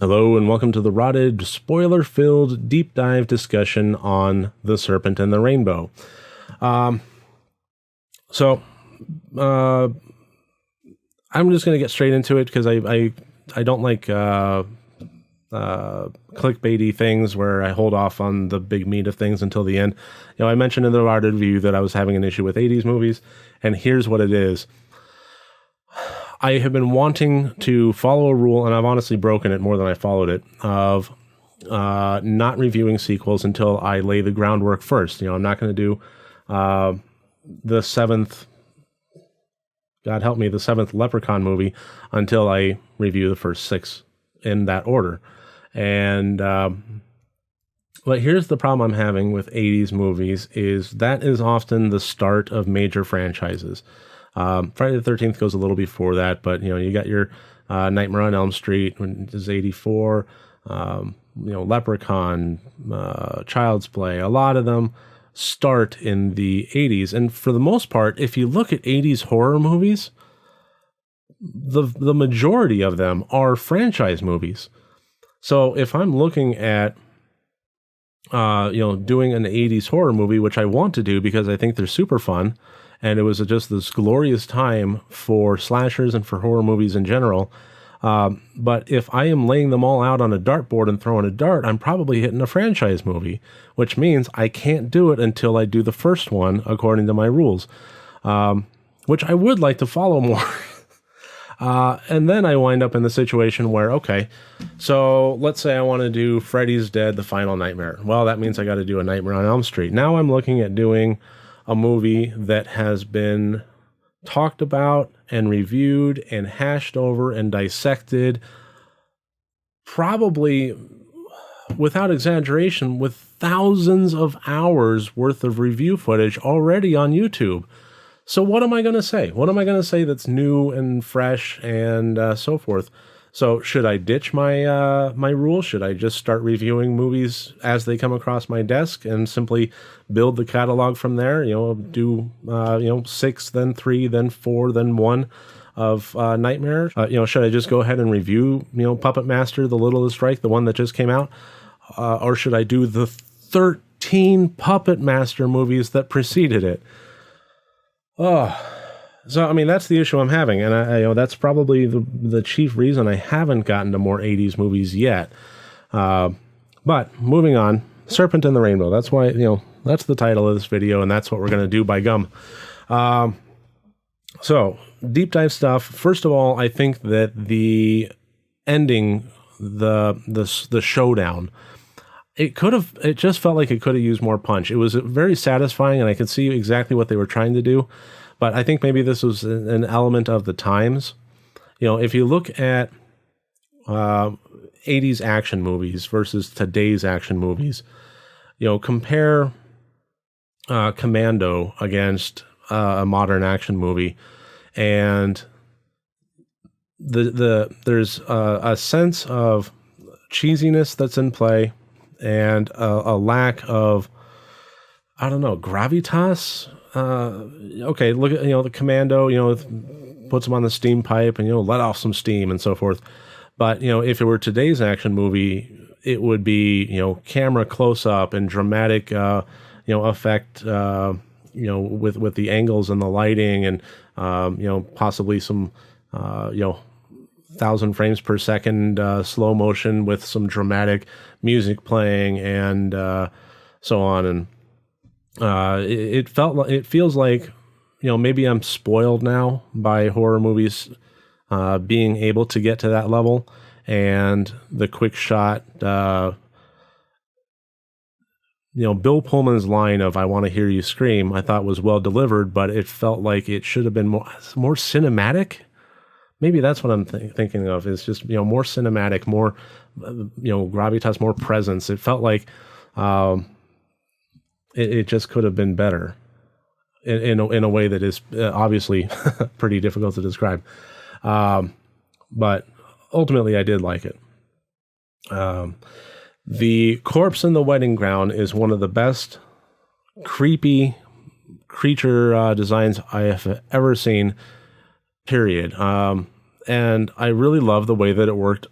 Hello and welcome to the RotD spoiler-filled deep dive discussion on The Serpent and the Rainbow. I'm just going to get straight into it because I don't like clickbaity things where I hold off on the big meat of things until the end. I mentioned in the RotD review that I was having an issue with 80s movies, and here's what it is. I have been wanting to follow a rule, and I've honestly broken it more than I followed it, of not reviewing sequels until I lay the groundwork first. I'm not going to do the seventh, God help me, the seventh Leprechaun movie until I review the first six in that order. And but here's the problem I'm having with 80s movies is that is often the start of major franchises. Friday the 13th goes a little before that, but you got your Nightmare on Elm Street, which is 84, Leprechaun, Child's Play. A lot of them start in the 80s, and for the most part, if you look at 80s horror movies, the majority of them are franchise movies. So if I'm looking at doing an 80s horror movie, which I want to do because I think they're super fun, and it was just this glorious time for slashers and for horror movies in general. But if I am laying them all out on a dartboard and throwing a dart, I'm probably hitting a franchise movie, which means I can't do it until I do the first one according to my rules, which I would like to follow more. And then I wind up in the situation where, okay, so let's say I want to do Freddy's Dead, The Final Nightmare. Well, that means I got to do a Nightmare on Elm Street. Now I'm looking at doing a movie that has been talked about and reviewed and hashed over and dissected, probably without exaggeration, with thousands of hours worth of review footage already on YouTube. So what am I going to say? What am I going to say that's new and fresh and so forth? So should I ditch my my rule? Should I just start reviewing movies as they come across my desk and simply build the catalog from there? Do 6, then 3, then 4, then 1 of Nightmare? Should I just go ahead and review Puppet Master, The Littlest Reich, the one that just came out, or should I do the 13 Puppet Master movies that preceded it? So, that's the issue I'm having, and I that's probably the chief reason I haven't gotten to more 80s movies yet. But moving on, Serpent and the Rainbow. That's why, that's the title of this video, and that's what we're going to do by gum. So, deep dive stuff. First of all, I think that the ending, the showdown, it just felt like it could have used more punch. It was very satisfying, and I could see exactly what they were trying to do. But I think maybe this was an element of the times. If you look at 80s action movies versus today's action movies, compare Commando against a modern action movie, and there's a sense of cheesiness that's in play, and a lack of, gravitas. Okay, look at, the Commando, puts them on the steam pipe and, let off some steam and so forth. But, if it were today's action movie, it would be, camera close up and dramatic, effect, with the angles and the lighting and, possibly some, 1,000 frames per second, slow motion with some dramatic music playing and, so on. And, it feels like, maybe I'm spoiled now by horror movies, being able to get to that level, and the quick shot, Bill Pullman's line of "I want to hear you scream," I thought was well delivered, but it felt like it should have been more cinematic. Maybe that's what I'm thinking of, is just, more cinematic, more, gravitas, more presence. It felt like, it just could have been better in a way that is obviously pretty difficult to describe. But ultimately I did like it. The corpse in the wedding ground is one of the best creepy creature designs I have ever seen, period. And I really love the way that it worked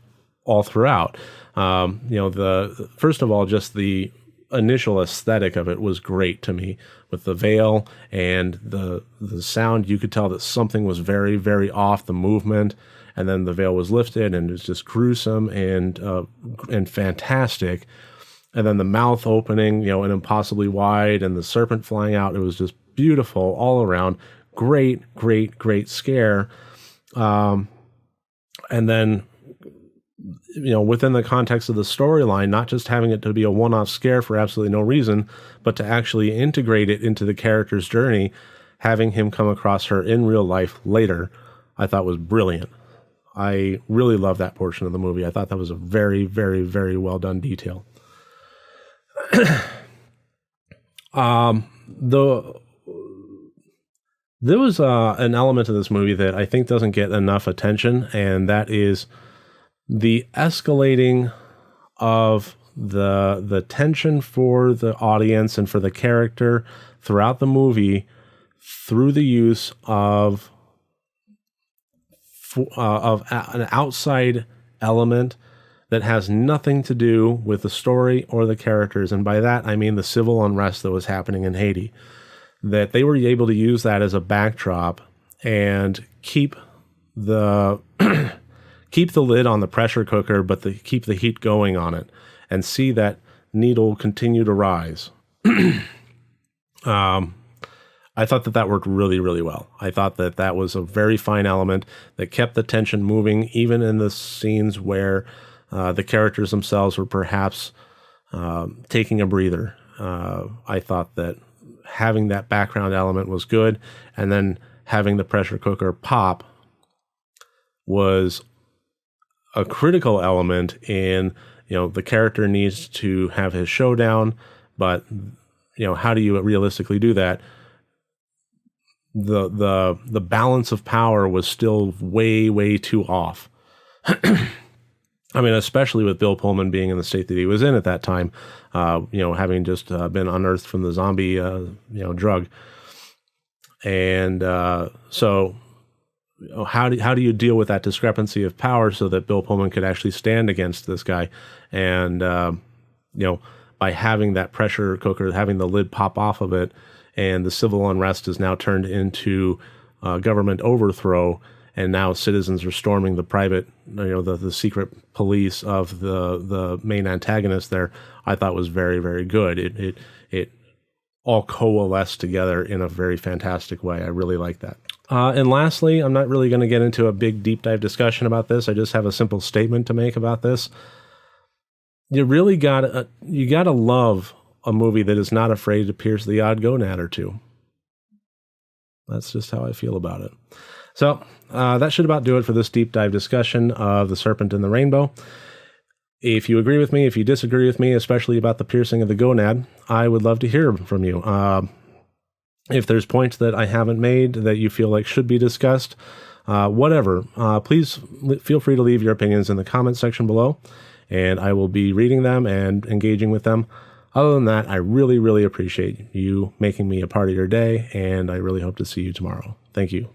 all throughout. The first of all, just the initial aesthetic of it was great to me, with the veil and the sound. You could tell that something was very, very off, the movement, and then the veil was lifted, and it was just gruesome and fantastic. And then the mouth opening, and impossibly wide, and the serpent flying out. It was just beautiful all around. Great, great, great scare. And then, within the context of the storyline, not just having it to be a one-off scare for absolutely no reason, but to actually integrate it into the character's journey, having him come across her in real life later, I thought was brilliant. I really love that portion of the movie. I thought that was a very, very, very well done detail. There was an element of this movie that I think doesn't get enough attention, and that is the escalating of the tension for the audience and for the character throughout the movie through the use of an outside element that has nothing to do with the story or the characters. And by that, I mean the civil unrest that was happening in Haiti. That they were able to use that as a backdrop and keep the lid on the pressure cooker, but keep the heat going on it, and see that needle continue to rise. I thought that worked really, really well. I thought that was a very fine element that kept the tension moving, even in the scenes where the characters themselves were perhaps taking a breather. I thought that having that background element was good, and then having the pressure cooker pop was a critical element in, the character needs to have his showdown, but, how do you realistically do that? The balance of power was still way, way too off. I mean, especially with Bill Pullman being in the state that he was in at that time, having just been unearthed from the zombie, drug. And so how do you deal with that discrepancy of power so that Bill Pullman could actually stand against this guy? And, by having that pressure cooker, having the lid pop off of it, and the civil unrest is now turned into government overthrow, and now citizens are storming the private, the secret police of the main antagonist there, I thought was very, very good. It all coalesced together in a very fantastic way. I really like that. And lastly, I'm not really going to get into a big deep dive discussion about this. I just have a simple statement to make about this. You really gotta love a movie that is not afraid to pierce the odd gonad or two. That's just how I feel about it. So that should about do it for this deep dive discussion of The Serpent and the Rainbow. If you agree with me, if you disagree with me, especially about the piercing of the gonad, I would love to hear from you. If there's points that I haven't made that you feel like should be discussed, whatever, please feel free to leave your opinions in the comment section below, and I will be reading them and engaging with them. Other than that, I really, really appreciate you making me a part of your day, and I really hope to see you tomorrow. Thank you.